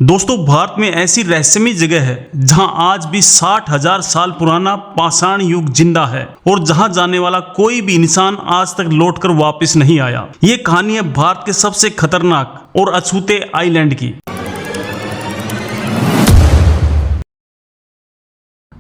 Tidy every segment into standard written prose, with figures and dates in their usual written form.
दोस्तों, भारत में ऐसी रहस्यमय जगह है जहां आज भी 60,000 साल पुराना पाषाण युग जिंदा है और जहां जाने वाला कोई भी इंसान आज तक लौटकर वापस नहीं आया। ये कहानी है भारत के सबसे खतरनाक और अछूते आइलैंड की।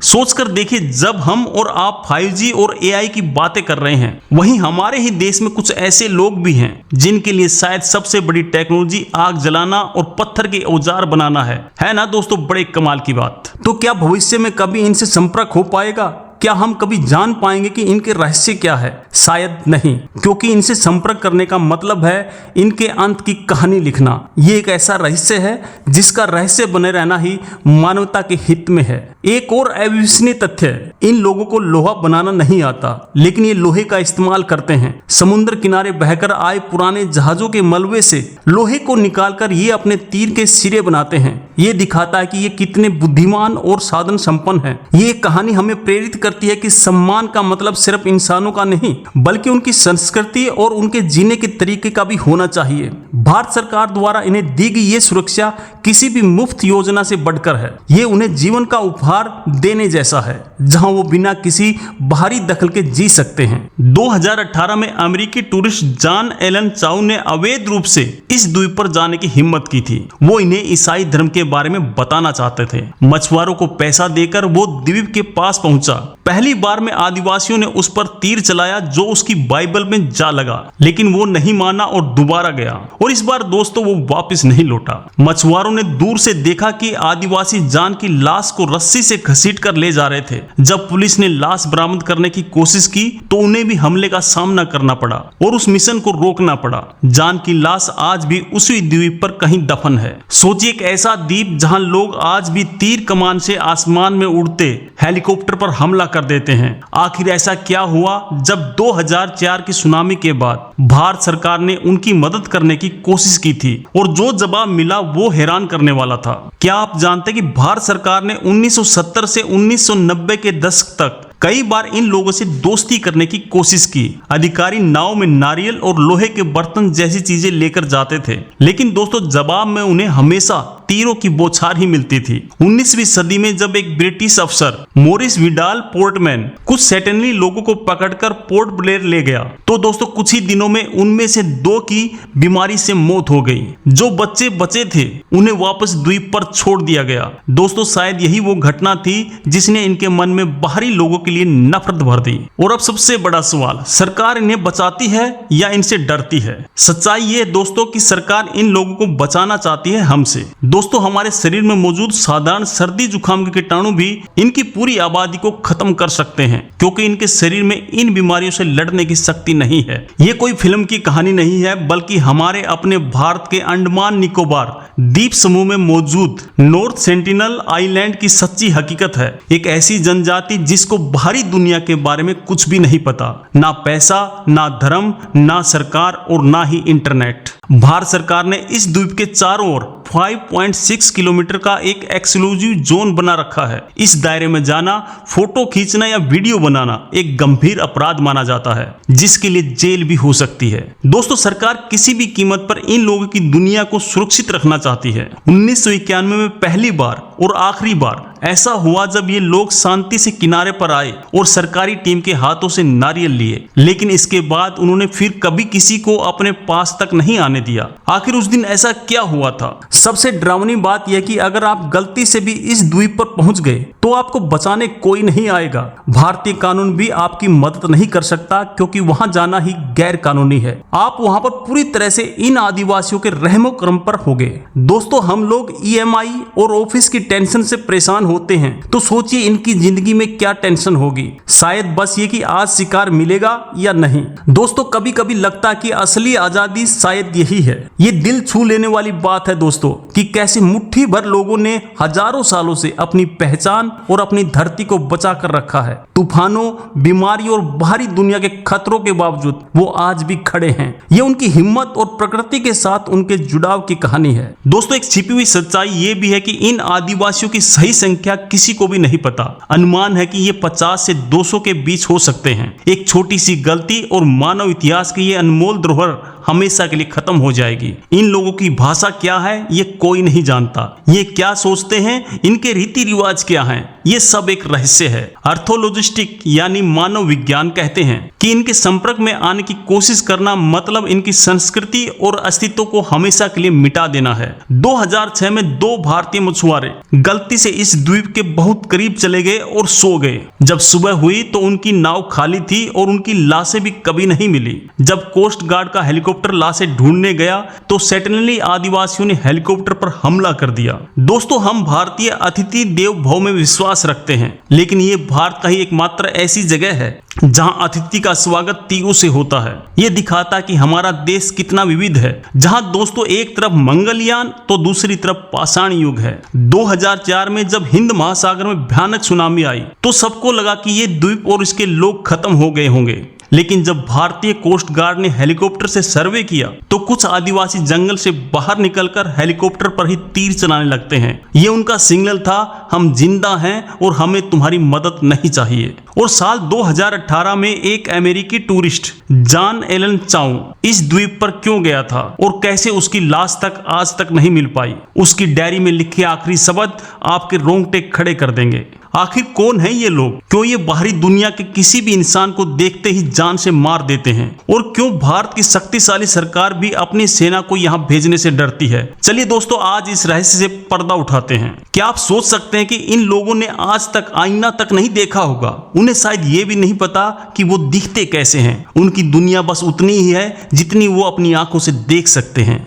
सोचकर देखिए, जब हम और आप 5G और AI की बातें कर रहे हैं, वहीं हमारे ही देश में कुछ ऐसे लोग भी हैं जिनके लिए शायद सबसे बड़ी टेक्नोलॉजी आग जलाना और पत्थर के औजार बनाना है ना दोस्तों। बड़े कमाल की बात। तो क्या भविष्य में कभी इनसे संपर्क हो पाएगा? क्या हम कभी जान पाएंगे कि इनके रहस्य क्या है? शायद नहीं, क्योंकि इनसे संपर्क करने का मतलब है इनके अंत की कहानी लिखना। ये एक ऐसा रहस्य है जिसका रहस्य बने रहना ही मानवता के हित में है। एक और अविश्वसनीय तथ्य है, इन लोगों को लोहा बनाना नहीं आता, लेकिन ये लोहे का इस्तेमाल करते हैं। समुद्र किनारे बहकर आए पुराने जहाजों के मलबे से लोहे को निकालकर ये अपने तीर के सिरे बनाते हैं। ये दिखाता है कि ये कितने बुद्धिमान और साधन संपन्न हैं। ये कहानी हमें प्रेरित करती है कि सम्मान का मतलब सिर्फ इंसानों का नहीं, बल्कि उनकी संस्कृति और उनके जीने के तरीके का भी होना चाहिए। भारत सरकार द्वारा इन्हें दी गई ये सुरक्षा किसी भी मुफ्त योजना से बढ़कर है। ये उन्हें जीवन का उपहार देने जैसा है, जहां वो बिना किसी बाहरी दखल के जी सकते हैं। 2018 में अमेरिकी टूरिस्ट जॉन एलन चाउ ने अवैध रूप से इस द्वीप पर जाने की हिम्मत की थी। वो इन्हें ईसाई धर्म के बारे में बताना चाहते थे। मछुआरों को पैसा देकर वो द्वीप के पास पहुंचा। पहली बार में आदिवासियों ने उस पर तीर चलाया जो उसकी बाइबल में जा लगा, लेकिन वो नहीं माना और दोबारा गया। और इस बार दोस्तों वो वापस नहीं लौटा। मछुआरों ने दूर से देखा कि आदिवासी जॉन की लाश को रस्सी से घसीट कर ले जा रहे थे। जब पुलिस ने लाश बरामद करने की कोशिश की तो उन्हें भी हमले का सामना करना पड़ा और उस मिशन को रोकना पड़ा। जॉन की लाश आज भी उसी द्वीप पर कहीं दफन है। सोचिए, एक ऐसा द्वीप जहां लोग आज भी तीर कमान से आसमान में उड़ते हेलीकॉप्टर पर हमला कर देते हैं। आखिर ऐसा क्या हुआ जब 2004 की सुनामी के बाद भारत सरकार ने उनकी मदद करने की कोशिश की थी और जो जवाब मिला वो हैरान करने वाला था। क्या आप जानते कि भारत सरकार ने 1970 से 1990 के दशक तक कई बार इन लोगों से दोस्ती करने की कोशिश की। अधिकारी नाव में नारियल और लोहे के बर्तन जैसी चीजें लेकर जाते थे, लेकिन दोस्तों जवाब में उन्हें हमेशा तीरों की बौछार ही मिलती थी। 19वीं सदी में जब एक ब्रिटिश अफसर मॉरिस विडाल पोर्टमैन कुछ सैटेनली लोगों को पकड़कर पोर्ट ब्लेयर ले गया, तो दोस्तों कुछ ही दिनों में उनमें से 2 की बीमारी से मौत हो गई। जो बच्चे बचे थे उन्हें वापस द्वीप पर छोड़ दिया गया। दोस्तों शायद यही वो घटना थी जिसने इनके मन में बाहरी लोगों के लिए नफरत भर दी। और अब सबसे बड़ा सवाल, सरकार इन्हें बचाती है या इनसे डरती है? सच्चाई ये दोस्तों कि सरकार इन लोगों को बचाना चाहती है हमसे। दोस्तों हमारे शरीर में मौजूद साधारण सर्दी जुकाम के कीटाणु भी इनकी पूरी आबादी को खत्म कर सकते हैं, क्योंकि इनके शरीर में इन बीमारियों से लड़ने की शक्ति नहीं है। ये कोई फिल्म की कहानी नहीं है, बल्कि हमारे अपने भारत के अंडमान निकोबार द्वीप समूह में मौजूद नॉर्थ सेंटिनल आइलैंड की सच्ची हकीकत है। एक ऐसी जनजाति जिसको बाहरी दुनिया के बारे में कुछ भी नहीं पता, ना पैसा, ना धर्म, ना सरकार और ना ही इंटरनेट। भारत सरकार ने इस द्वीप के चारों ओर 5.6 किलोमीटर का एक एक्सक्लूसिव जोन बना रखा है। इस दायरे में जाना, फोटो खींचना या वीडियो बनाना एक गंभीर अपराध माना जाता है, जिसके लिए जेल भी हो सकती है। दोस्तों सरकार किसी भी कीमत पर इन लोगों की दुनिया को सुरक्षित रखना चाहती है। 1991 में पहली बार और आखिरी बार ऐसा हुआ जब ये लोग शांति से किनारे पर आए और सरकारी टीम के हाथों से नारियल लिए, लेकिन इसके बाद उन्होंने फिर कभी किसी को अपने पास तक नहीं आने दिया। आखिर उस दिन ऐसा क्या हुआ था? सबसे डरावनी बात यह कि अगर आप गलती से भी इस द्वीप पर पहुंच गए तो आपको बचाने कोई नहीं आएगा। भारतीय कानून भी आपकी मदद नहीं कर सकता, क्योंकि वहां जाना ही गैर कानूनी है। आप वहां पर पूरी तरह से इन आदिवासियों के रहमो करम पर हो गए। दोस्तों हम लोग EMI और ऑफिस की टेंशन से परेशान होते हैं, तो सोचिए इनकी जिंदगी में क्या टेंशन होगी। शायद बस ये कि आज शिकार मिलेगा या नहीं। दोस्तों कभी कभी लगता है कि असली आजादी शायद यही है। ये दिल छू लेने वाली बात है दोस्तों कि कैसे मुट्ठी भर लोगों ने हजारों सालों से अपनी पहचान और अपनी धरती को बचा कर रखा है। तूफानों, बीमारी और बाहरी दुनिया के खतरों के बावजूद वो आज भी खड़े हैं। ये उनकी हिम्मत और प्रकृति के साथ उनके जुड़ाव की कहानी है। दोस्तों एक छिपी हुई सच्चाई ये भी है कि इन आदिवासियों की सही संख्या किसी को भी नहीं पता। अनुमान है कि ये 50 से 200 के बीच हो सकते हैं। एक छोटी सी गलती और मानव इतिहास की ये अनमोल धरोहर हमेशा के लिए खत्म हो जाएगी। इन लोगों की भाषा क्या है ये कोई नहीं जानता, ये क्या सोचते हैं, इनके रीति रिवाज क्या हैं, ये सब एक रहस्य है। आर्थोलॉजिस्टिक यानी मानव विज्ञान कहते हैं कि इनके संपर्क में आने की कोशिश करना मतलब इनकी संस्कृति और अस्तित्व को हमेशा के लिए मिटा देना है। 2006 में 2 भारतीय मछुआरे गलती से इस द्वीप के बहुत करीब चले गए और सो गए। जब सुबह हुई तो उनकी नाव खाली थी और उनकी लाशें भी कभी नहीं मिली। जब कोस्ट गार्ड का हेलीकॉप्टर लाशें ढूंढने गया तो सेटेनली आदिवासियों ने हेलीकॉप्टर पर हमला कर दिया। दोस्तों, हम भारतीय अतिथि देव भव में विश्वास रखते हैं, लेकिन ये भारत का ही एकमात्र ऐसी जगह है जहां अतिथि का स्वागत तीरों से होता है। ये दिखाता कि हमारा देश कितना विविध है, जहां दोस्तों एक तरफ मंगलयान तो दूसरी तरफ पाषाण युग है। 2004 में जब हिंद महासागर में भयानक सुनामी आई तो सबको लगा कि ये द्वीप और इसके लोग खत्म हो गए होंगे, लेकिन जब भारतीय कोस्ट गार्ड ने हेलीकॉप्टर से सर्वे किया तो कुछ आदिवासी जंगल से बाहर निकलकर हेलीकॉप्टर पर ही तीर चलाने लगते हैं। ये उनका सिग्नल था, हम जिंदा हैं और हमें तुम्हारी मदद नहीं चाहिए। और साल 2018 में एक अमेरिकी टूरिस्ट जॉन एलन चाउ इस द्वीप पर क्यों गया था और कैसे उसकी लाश तक आज तक नहीं मिल पाई, उसकी डायरी में लिखे आखिरी शब्द आपके रोंगटे खड़े कर देंगे। आखिर कौन है ये लोग? क्यों ये बाहरी दुनिया के किसी भी इंसान को देखते ही जान से मार देते हैं? और क्यों भारत की शक्तिशाली सरकार भी अपनी सेना को यहाँ भेजने से डरती है? चलिए दोस्तों, आज इस रहस्य से पर्दा उठाते हैं। क्या आप सोच सकते हैं कि इन लोगों ने आज तक आईना तक नहीं देखा होगा? उन्हें शायद ये भी नहीं पता कि वो दिखते कैसे हैं। उनकी दुनिया बस उतनी ही है जितनी वो अपनी आंखों से देख सकते हैं।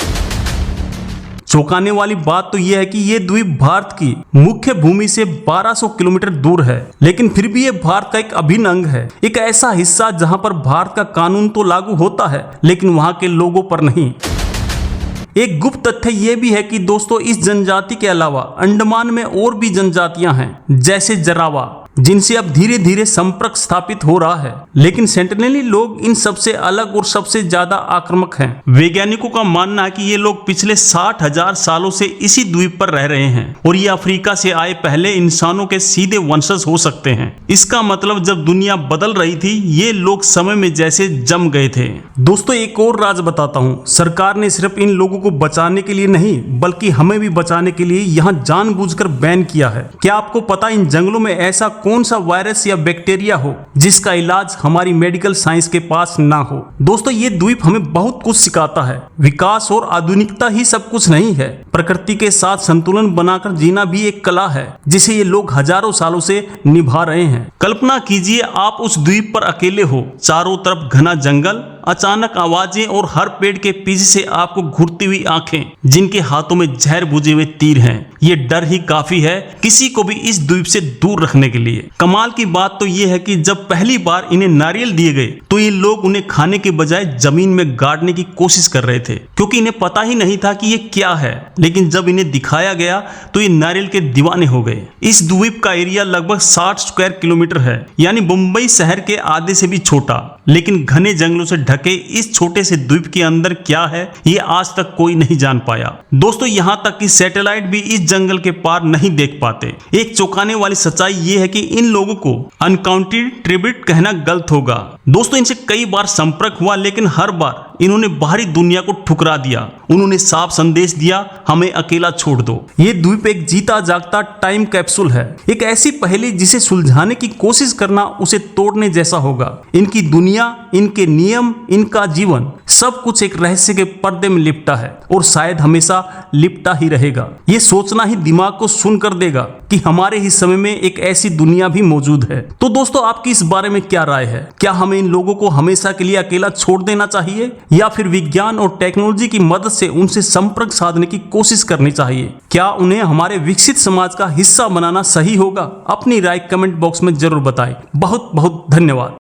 चौंकाने वाली बात तो यह है कि यह द्वीप भारत की मुख्य भूमि से 1200 किलोमीटर दूर है, लेकिन फिर भी यह भारत का एक अभिन्न अंग है। एक ऐसा हिस्सा जहां पर भारत का कानून तो लागू होता है, लेकिन वहां के लोगों पर नहीं। एक गुप्त तथ्य यह भी है कि दोस्तों, इस जनजाति के अलावा अंडमान में और भी जनजातियां हैं, जैसे जरावा, जिनसे अब धीरे धीरे संपर्क स्थापित हो रहा है। लेकिन सेंटिनेली लोग इन सबसे अलग और सबसे ज्यादा आक्रामक हैं। वैज्ञानिकों का मानना है कि ये लोग पिछले 60,000 सालों से इसी द्वीप पर रह रहे हैं और ये अफ्रीका से आए पहले इंसानों के सीधे वंशज हो सकते हैं। इसका मतलब जब दुनिया बदल रही थी, ये लोग समय में जैसे जम गए थे। दोस्तों, एक और राज बताता हूँ। सरकार ने सिर्फ इन लोगों को बचाने के लिए नहीं, बल्कि हमें भी बचाने के लिए यहाँ जानबूझकर बैन किया है। क्या आपको पता इन जंगलों में ऐसा कौन सा वायरस या बैक्टीरिया हो जिसका इलाज हमारी मेडिकल साइंस के पास ना हो? दोस्तों, ये द्वीप हमें बहुत कुछ सिखाता है। विकास और आधुनिकता ही सब कुछ नहीं है। प्रकृति के साथ संतुलन बनाकर जीना भी एक कला है, जिसे ये लोग हजारों सालों से निभा रहे हैं। कल्पना कीजिए, आप उस द्वीप पर अकेले हो, चारों तरफ घना जंगल, अचानक आवाजें और हर पेड़ के पीछे से आपको घूरती हुई आंखें, जिनके हाथों में जहर बुझे हुए तीर हैं। ये डर ही काफी है किसी को भी इस द्वीप से दूर रखने के लिए। कमाल की बात तो ये है कि जब पहली बार इन्हें नारियल दिए गए तो ये लोग उन्हें खाने के बजाय जमीन में गाड़ने की कोशिश कर रहे थे, क्योंकि इन्हें पता ही नहीं था कि ये क्या है। लेकिन जब इन्हें दिखाया गया तो ये नारियल के दीवाने हो गए। इस द्वीप का एरिया लगभग 60 स्क्वायर किलोमीटर है, यानी मुंबई शहर के आधे से भी छोटा। लेकिन घने जंगलों से ढके इस छोटे से द्वीप के अंदर क्या है, ये आज तक कोई नहीं जान पाया। दोस्तों, यहाँ तक कि सैटेलाइट भी इस जंगल के पार नहीं देख पाते। एक चौंकाने वाली सच्चाई ये है कि इन लोगों को अनकाउंटेड ट्रिब्यूट कहना गलत होगा। दोस्तों, इनसे कई बार संपर्क हुआ, लेकिन हर बार इन्होंने बाहरी दुनिया को ठुकरा दिया। उन्होंने साफ संदेश दिया, हमें अकेला छोड़ दो। ये द्वीप एक जीता जागता टाइम कैप्सूल है, एक ऐसी पहेली जिसे सुलझाने की कोशिश करना उसे तोड़ने जैसा होगा। इनकी दुनिया, इनके नियम, इनका जीवन, सब कुछ एक रहस्य के पर्दे में लिपटा है और शायद हमेशा लिपटा ही रहेगा। ये सोचना ही दिमाग को सुन कर देगा कि हमारे ही समय में एक ऐसी दुनिया भी मौजूद है। तो दोस्तों, आपकी इस बारे में क्या राय है? क्या हमें इन लोगों को हमेशा के लिए अकेला छोड़ देना चाहिए, या फिर विज्ञान और टेक्नोलॉजी की मदद से उनसे संपर्क साधने की कोशिश करनी चाहिए? क्या उन्हें हमारे विकसित समाज का हिस्सा बनाना सही होगा? अपनी राय कमेंट बॉक्स में जरूर बताएं। बहुत बहुत धन्यवाद।